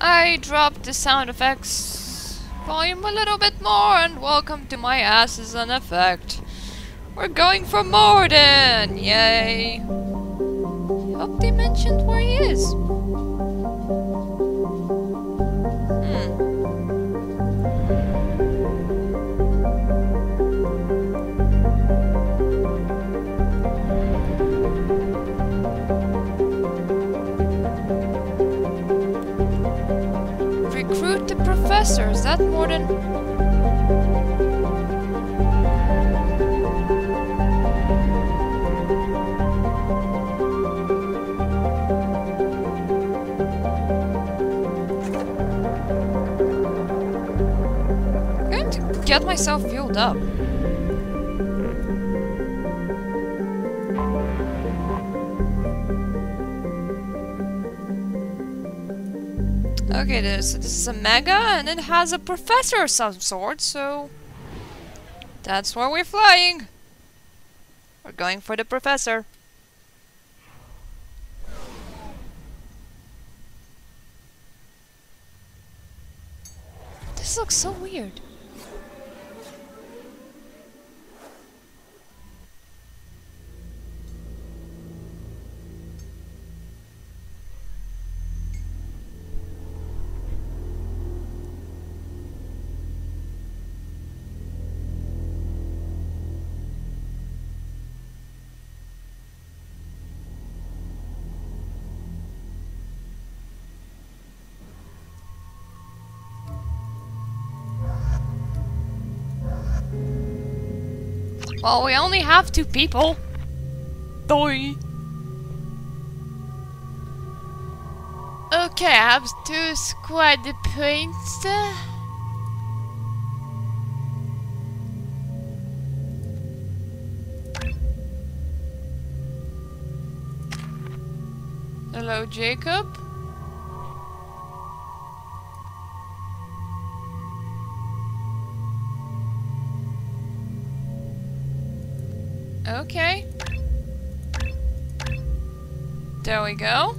I dropped the sound effects volume a little bit more, and welcome to my ass is an effect. We're going for Morden! Yay! Hope they mentioned where he is. Recruit the professor, is that Morden? I'm going to get myself fueled up. Okay, this is a mega, and it has a professor of some sort, so that's where we're flying. We're going for the professor. This looks so weird. Well, we only have 2 people. Doi. Okay, I have 2 squad points. Hello, Jacob. Okay. There we go.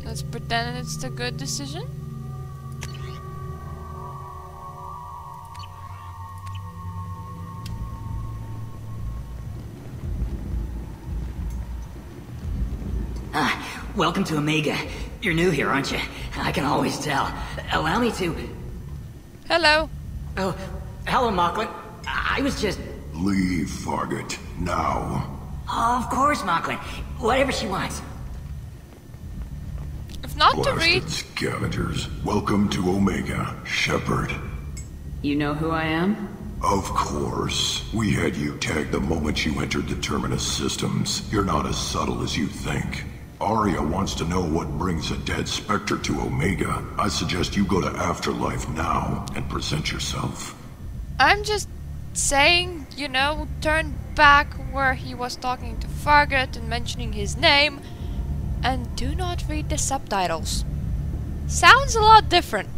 Let's pretend it's the good decision. Welcome to Omega. You're new here, aren't you? I can always tell. Allow me to... Hello. Oh, hello, Mocklin. I was just... Leave, Fargate. Now. Oh, of course, Mocklin. Whatever she wants. If not to read... Blasted scavengers. Welcome to Omega, Shepard. You know who I am? Of course. We had you tagged the moment you entered the Terminus systems. You're not as subtle as you think. Arya wants to know what brings a dead Spectre to Omega. I suggest you go to Afterlife now and present yourself. I'm just saying, you know, turn back where he was talking to Fargate and mentioning his name, and do not read the subtitles. Sounds a lot different.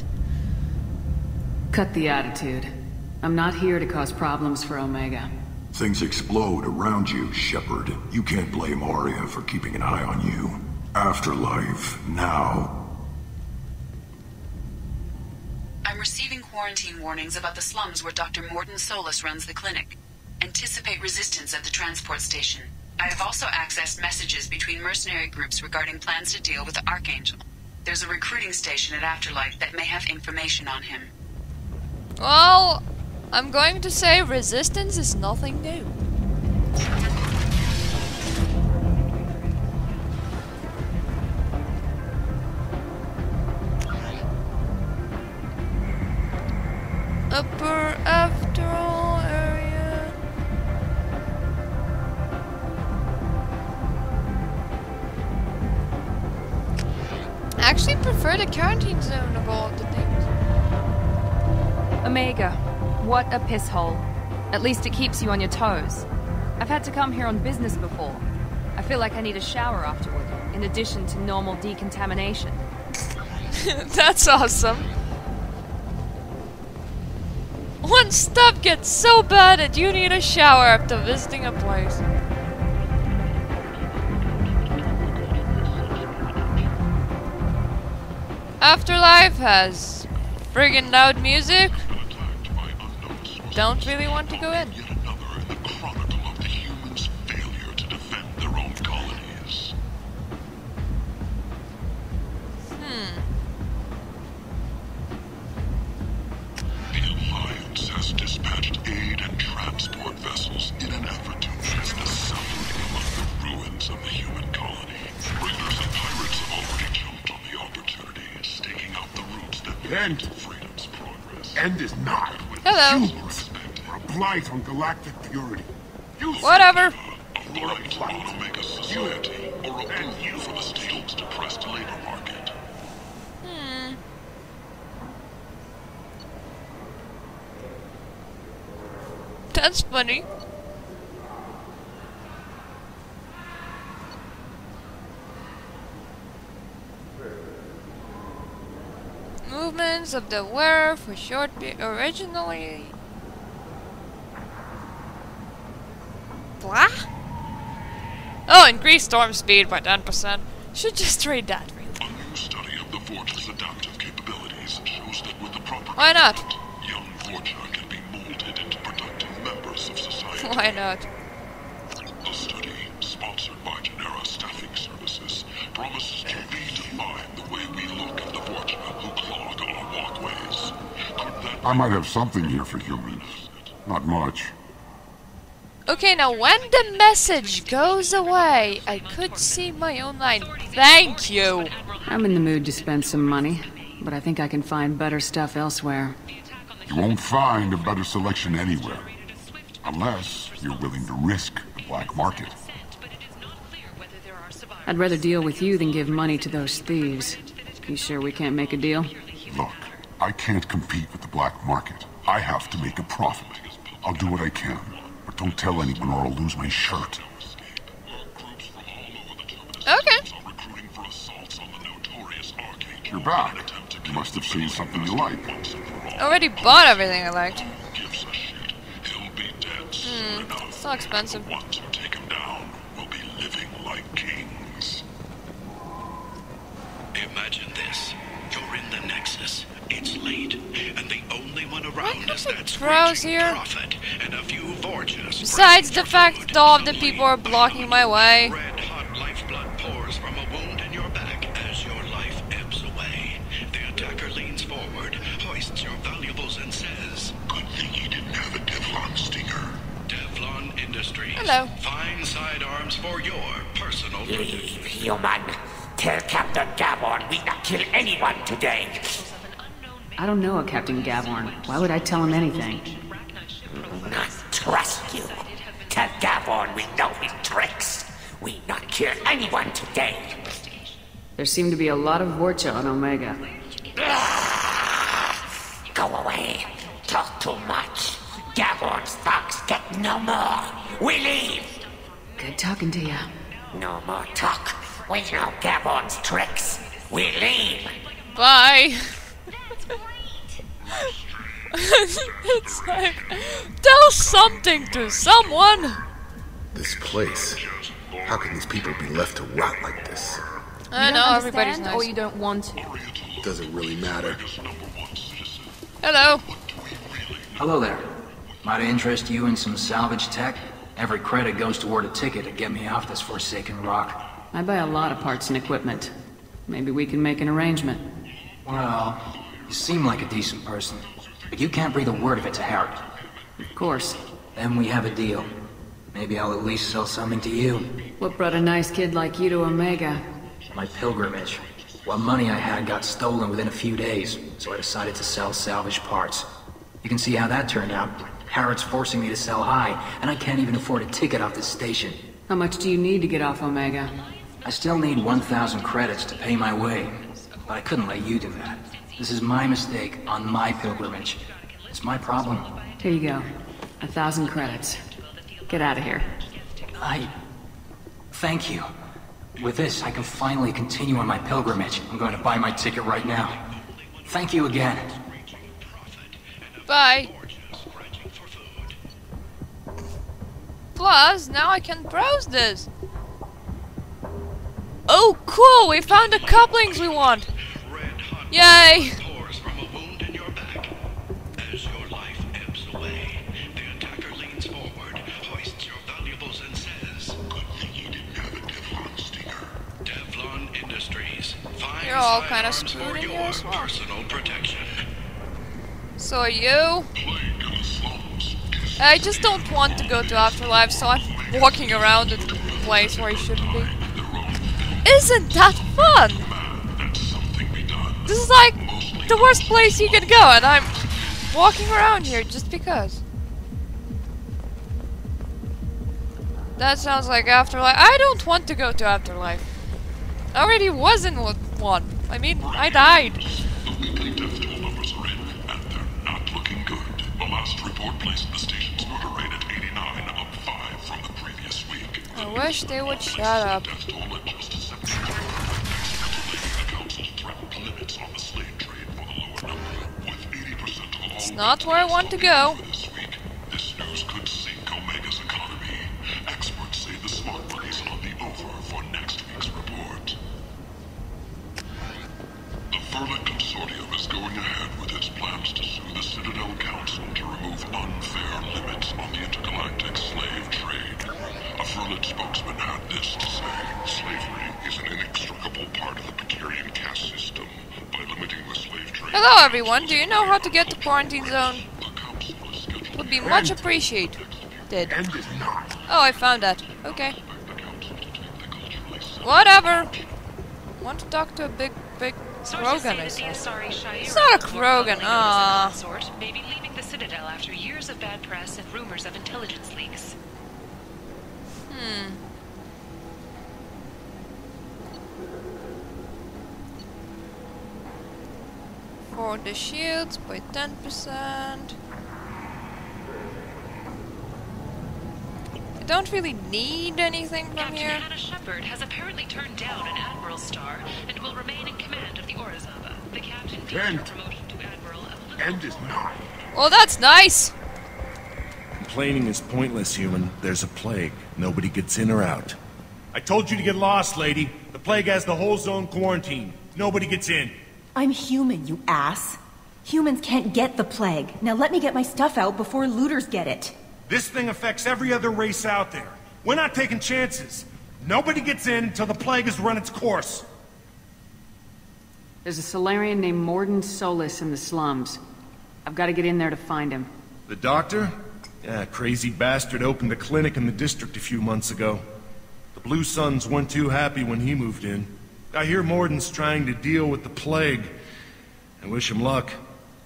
Cut the attitude. I'm not here to cause problems for Omega. Things explode around you, Shepard. You can't blame Arya for keeping an eye on you. Afterlife, now. I'm receiving quarantine warnings about the slums where Dr. Morden Solus runs the clinic. Anticipate resistance at the transport station. I have also accessed messages between mercenary groups regarding plans to deal with the Archangel. There's a recruiting station at Afterlife that may have information on him. Well, I'm going to say resistance is nothing new. Upper after all area. I actually prefer the quarantine zone of all the things. Omega, what a piss hole. At least it keeps you on your toes. I've had to come here on business before. I feel like I need a shower afterward, in addition to normal decontamination. That's awesome. When stuff gets so bad that you need a shower after visiting a place. Afterlife has friggin' loud music. Don't really want to go in. End is not. Hello. Humans are a blight on galactic purity. Whatever. You're a blight. Society, or a boon for the state's depressed labor market. That's funny. Movements of the wearer for short originally. Blah? Oh, increase storm speed by 10%. Should just read that, really. A new study of the Vorcha's adaptive capabilities shows that with the proper Why not? young Vorcha can be molded into productive members of society. Why not? A study sponsored by Genera Staffing Services promises to redefine the way we look at the Vorcha who clog our walkways. Could that I might have something here for humans. Not much. Okay, now when the message goes away, I could see my own line. Thank you! I'm in the mood to spend some money, but I think I can find better stuff elsewhere. You won't find a better selection anywhere. Unless you're willing to risk the black market. I'd rather deal with you than give money to those thieves. You sure we can't make a deal? Look, I can't compete with the black market. I have to make a profit. I'll do what I can, but don't tell anyone or I'll lose my shirt. Okay. You're back. You must have seen something you like. Already bought everything I liked. So expensive. Once you take him down, we'll be living like kings. Imagine this. You're in the Nexus. It's late, and the only one around is that Crows screeching here. prophet and a few Vorchas. Besides the fact that all of the people are blocking my way. Red-hot lifeblood pours from a wound in your back as your life ebbs away. The attacker leans forward, hoists your valuables, and says, Good thing he didn't have a Teflon stinger. Teflon Industries. Hello. Fine sidearms for your personal protection. Leave, human. Tell Captain Gaborn we not kill anyone today. I don't know a Captain Gavorn. Why would I tell him anything? Not trust you. Tell Gaborn we know his tricks. We not kill anyone today. There seem to be a lot of Vorcha on Omega. Go away. Talk too much. Gaborn's thugs get no more. We leave. Good talking to you. No more talk. We know Gaborn's tricks. We leave. Bye. It's like, tell something to someone. This place. How can these people be left to rot like this? I know, everybody's nice. Or you don't want to. Doesn't really matter. Hello. Hello there. Might I interest you in some salvage tech? Every credit goes toward a ticket to get me off this forsaken rock. I buy a lot of parts and equipment. Maybe we can make an arrangement. Well, you seem like a decent person, but you can't breathe a word of it to Harrot. Of course. Then we have a deal. Maybe I'll at least sell something to you. What brought a nice kid like you to Omega? My pilgrimage. What money I had got stolen within a few days, so I decided to sell salvage parts. You can see how that turned out. Harrot's forcing me to sell high, and I can't even afford a ticket off this station. How much do you need to get off Omega? I still need 1,000 credits to pay my way, but I couldn't let you do that. This is my mistake on my pilgrimage. It's my problem. Here you go. 1,000 credits. Get out of here. Thank you. With this, I can finally continue on my pilgrimage. I'm going to buy my ticket right now. Thank you again. Bye. Plus, now I can browse this. Oh, cool! We found the couplings we want. Yay! Pours from a wound in your back. As your life ebbs away, the attacker leans forward, hoists your valuables, and says, "Good thing you didn't have a Teflon stinger." Teflon Industries. Fine You're all kind of sidearms screwed for in your here as well. personal protection. So are you? I just don't want to go to Afterlife, so I'm walking around a place where I shouldn't be. Isn't that fun? This is like the worst place you could go, and I'm walking around here just because. That sounds like Afterlife. I don't want to go to Afterlife. I already was in one. I mean, I died. The weekly death toll numbers are in, and they're not looking good. The last report placed the station's murder rate at 89, up 5 from the previous week. I wish they would shut up. Death toll at just 7. The council threatened limits on the slave trade for the lower number, with 80% of all. It's not where I want to go. This week, this news could sink Omega's economy. Experts say the smart money's on the over for next week's report. The Verlet Consortium is going ahead with its plans to sue the Citadel Council to remove unfair limits on the intergalactic slave trade. A Verlet spokesman had this to say: slavery is an inextricable part of the Precarian caste system. By limiting the slave trade... Hello everyone, do you know how to get to quarantine zone? Would be much appreciated. Oh, I found that. Okay. Whatever. Want to talk to a big Krogan, I saw. It's not a Krogan, May be leaving the Citadel after years of bad press and rumors of intelligence leaks. For the shields by 10%. I don't really need anything from Captain here. Hannah Shepard has apparently turned down an Admiral's star and will remain in command of the Orizaba. The captain deemed her promotion to Admiral a little... Well, that's nice. Complaining is pointless, human. There's a plague. Nobody gets in or out. I told you to get lost, lady. The plague has the whole zone quarantined. Nobody gets in. I'm human, you ass. Humans can't get the plague. Now let me get my stuff out before looters get it. This thing affects every other race out there. We're not taking chances. Nobody gets in until the plague has run its course. There's a Solarian named Morden Solis in the slums. I've got to get in there to find him. The doctor? Yeah, crazy bastard opened a clinic in the district a few months ago. The Blue Suns weren't too happy when he moved in. I hear Morden's trying to deal with the plague. I wish him luck,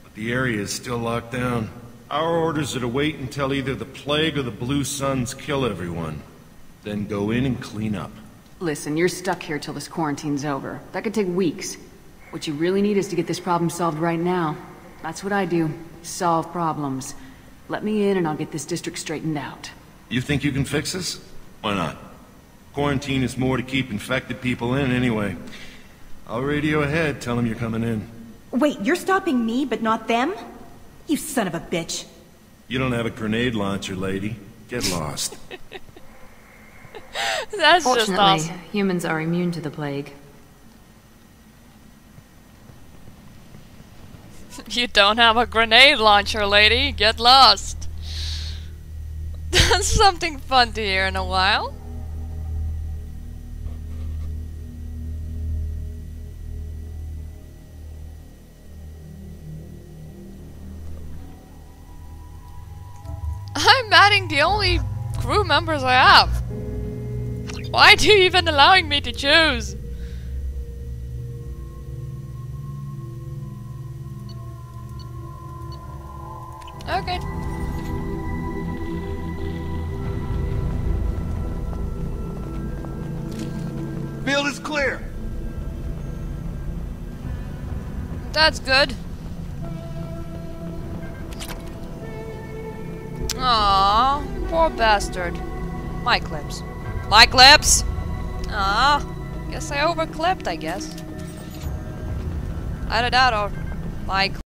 but the area is still locked down. Our orders are to wait until either the plague or the Blue Suns kill everyone. Then go in and clean up. Listen, you're stuck here till this quarantine's over. That could take weeks. What you really need is to get this problem solved right now. That's what I do. Solve problems. Let me in and I'll get this district straightened out. You think you can fix this? Why not? Quarantine is more to keep infected people in anyway. I'll radio ahead, tell them you're coming in. Wait, you're stopping me, but not them? You son of a bitch. You don't have a grenade launcher, lady. Get lost. That's Fortunately, just awesome. humans are immune to the plague. You don't have a grenade launcher, lady. Get lost. That's something fun to hear in a while. I'm adding the only crew members I have. Why do you even allowing me to choose? Okay. Field is clear. That's good. Aww, poor bastard. My clips. My clips! Aww. Guess I overclipped, I guess. Either that or my